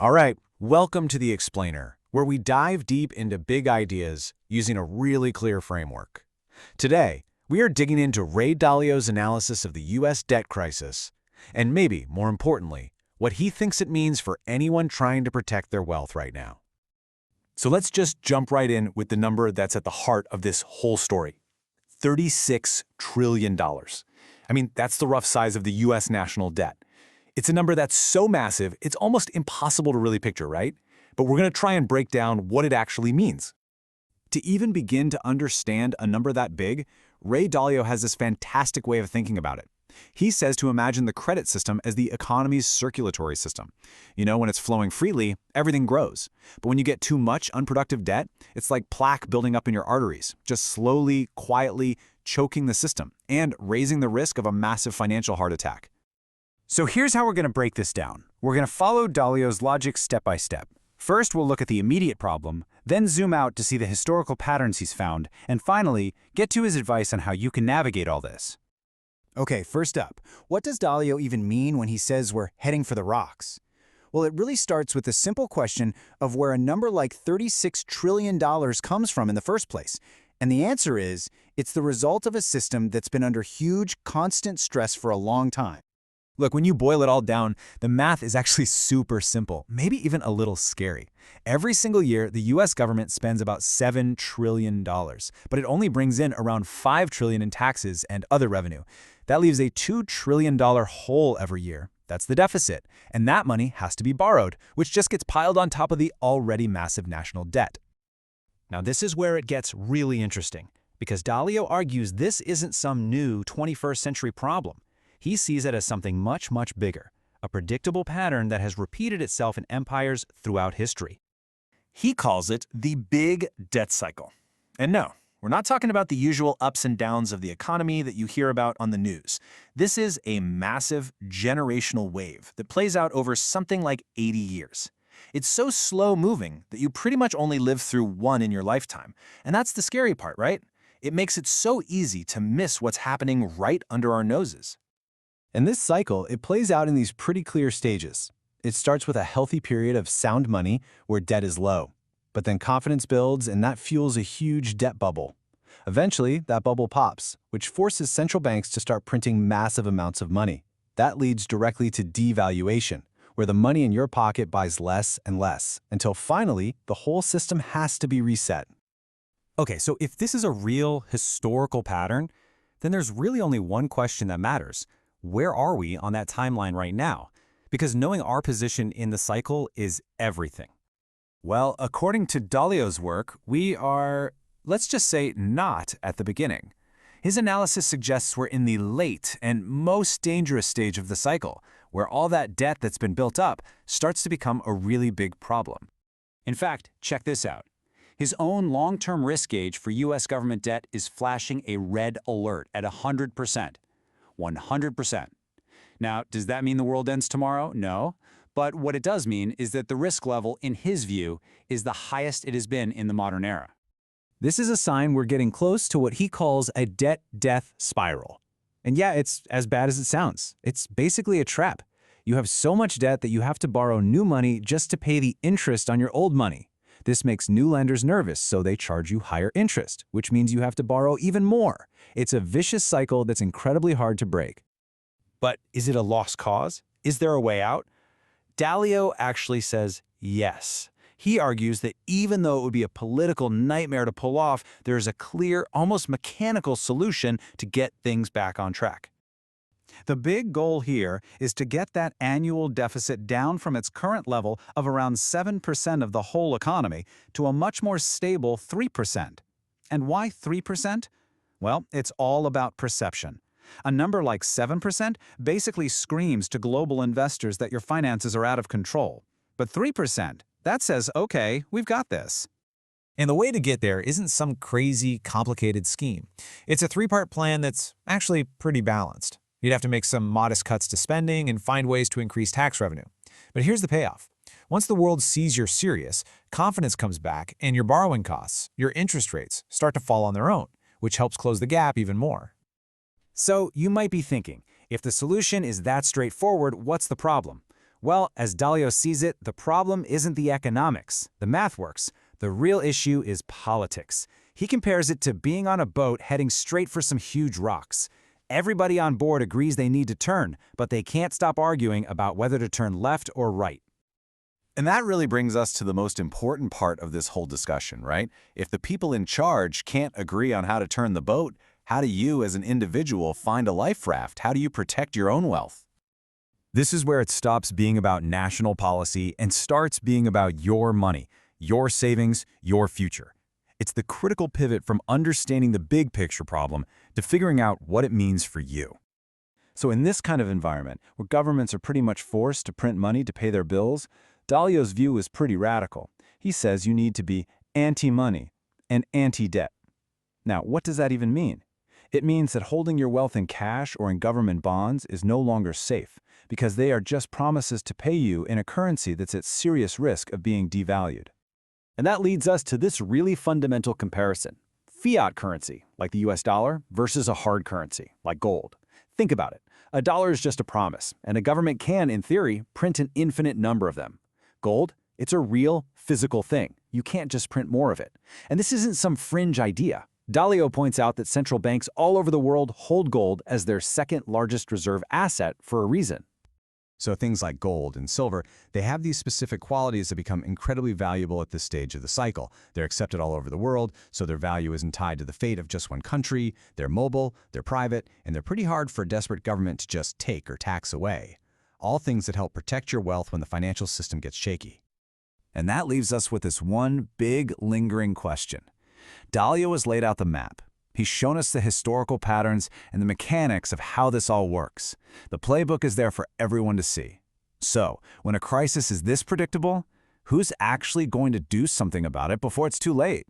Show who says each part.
Speaker 1: All right, welcome to The Explainer, where we dive deep into big ideas using a really clear framework. Today, we are digging into Ray Dalio's analysis of the U.S. debt crisis, and maybe, more importantly, what he thinks it means for anyone trying to protect their wealth right now. So let's just jump right in with the number that's at the heart of this whole story. $36 trillion. I mean, that's the rough size of the U.S. national debt. It's a number that's so massive, it's almost impossible to really picture, right? But we're going to try and break down what it actually means. To even begin to understand a number that big, Ray Dalio has this fantastic way of thinking about it. He says to imagine the credit system as the economy's circulatory system. You know, when it's flowing freely, everything grows. But when you get too much unproductive debt, it's like plaque building up in your arteries, just slowly, quietly choking the system and raising the risk of a massive financial heart attack. So here's how we're going to break this down. We're going to follow Dalio's logic step by step. First, we'll look at the immediate problem, then zoom out to see the historical patterns he's found, and finally, get to his advice on how you can navigate all this.
Speaker 2: Okay, first up, what does Dalio even mean when he says we're heading for the rocks? Well, it really starts with the simple question of where a number like $36 trillion comes from in the first place. And the answer is, it's the result of a system that's been under huge, constant stress for a long time.
Speaker 1: Look, when you boil it all down, the math is actually super simple, maybe even a little scary. Every single year, the U.S. government spends about $7 trillion, but it only brings in around $5 trillion in taxes and other revenue. That leaves a $2 trillion hole every year. That's the deficit, and that money has to be borrowed, which just gets piled on top of the already massive national debt. Now, this is where it gets really interesting, because Dalio argues this isn't some new 21st century problem. He sees it as something much, much bigger, a predictable pattern that has repeated itself in empires throughout history. He calls it the big debt cycle. And no, we're not talking about the usual ups and downs of the economy that you hear about on the news. This is a massive generational wave that plays out over something like 80 years. It's so slow-moving that you pretty much only live through one in your lifetime. And that's the scary part, right? It makes it so easy to miss what's happening right under our noses.
Speaker 2: And this cycle, it plays out in these pretty clear stages. It starts with a healthy period of sound money where debt is low. But then confidence builds and that fuels a huge debt bubble. Eventually, that bubble pops, which forces central banks to start printing massive amounts of money. That leads directly to devaluation, where the money in your pocket buys less and less, until finally, the whole system has to be reset.
Speaker 1: Okay, so if this is a real historical pattern, then there's really only one question that matters. Where are we on that timeline right now? Because knowing our position in the cycle is everything. Well, according to Dalio's work, we are, let's just say, not at the beginning. His analysis suggests we're in the late and most dangerous stage of the cycle, where all that debt that's been built up starts to become a really big problem. In fact, check this out. His own long-term risk gauge for U.S. government debt is flashing a red alert at 100%. 100%. Now, does that mean the world ends tomorrow? No. But what it does mean is that the risk level, in his view, is the highest it has been in the modern era. This is a sign we're getting close to what he calls a debt-death spiral. And yeah, it's as bad as it sounds. It's basically a trap. You have so much debt that you have to borrow new money just to pay the interest on your old money. This makes new lenders nervous, so they charge you higher interest, which means you have to borrow even more. It's a vicious cycle that's incredibly hard to break. But is it a lost cause? Is there a way out? Dalio actually says yes. He argues that even though it would be a political nightmare to pull off, there is a clear, almost mechanical solution to get things back on track. The big goal here is to get that annual deficit down from its current level of around 7% of the whole economy to a much more stable 3%. And why 3%? Well, it's all about perception. A number like 7% basically screams to global investors that your finances are out of control. But 3%, that says, okay, we've got this. And the way to get there isn't some crazy, complicated scheme. It's a three-part plan that's actually pretty balanced. You'd have to make some modest cuts to spending and find ways to increase tax revenue. But here's the payoff. Once the world sees you're serious, confidence comes back and your borrowing costs, your interest rates, start to fall on their own, which helps close the gap even more. So you might be thinking, if the solution is that straightforward, what's the problem? Well, as Dalio sees it, the problem isn't the economics. The math works. The real issue is politics. He compares it to being on a boat heading straight for some huge rocks. Everybody on board agrees they need to turn, but they can't stop arguing about whether to turn left or right.
Speaker 3: And that really brings us to the most important part of this whole discussion, right? If the people in charge can't agree on how to turn the boat, how do you as an individual find a life raft? How do you protect your own wealth?
Speaker 1: This is where it stops being about national policy and starts being about your money, your savings, your future. It's the critical pivot from understanding the big picture problem to figuring out what it means for you.
Speaker 2: So in this kind of environment, where governments are pretty much forced to print money to pay their bills, Dalio's view is pretty radical. He says you need to be anti-money and anti-debt. Now, what does that even mean? It means that holding your wealth in cash or in government bonds is no longer safe, because they are just promises to pay you in a currency that's at serious risk of being devalued. And that leads us to this really fundamental comparison. Fiat currency, like the US dollar, versus a hard currency, like gold. Think about it. A dollar is just a promise, and a government can, in theory, print an infinite number of them. Gold, it's a real, physical thing. You can't just print more of it. And this isn't some fringe idea. Dalio points out that central banks all over the world hold gold as their second largest reserve asset for a reason.
Speaker 4: So things like gold and silver, they have these specific qualities that become incredibly valuable at this stage of the cycle. They're accepted all over the world, so their value isn't tied to the fate of just one country. They're mobile, they're private, and they're pretty hard for a desperate government to just take or tax away. All things that help protect your wealth when the financial system gets shaky.
Speaker 3: And that leaves us with this one big, lingering question. Dalio has laid out the map. He's shown us the historical patterns and the mechanics of how this all works. The playbook is there for everyone to see. So, when a crisis is this predictable, who's actually going to do something about it before it's too late?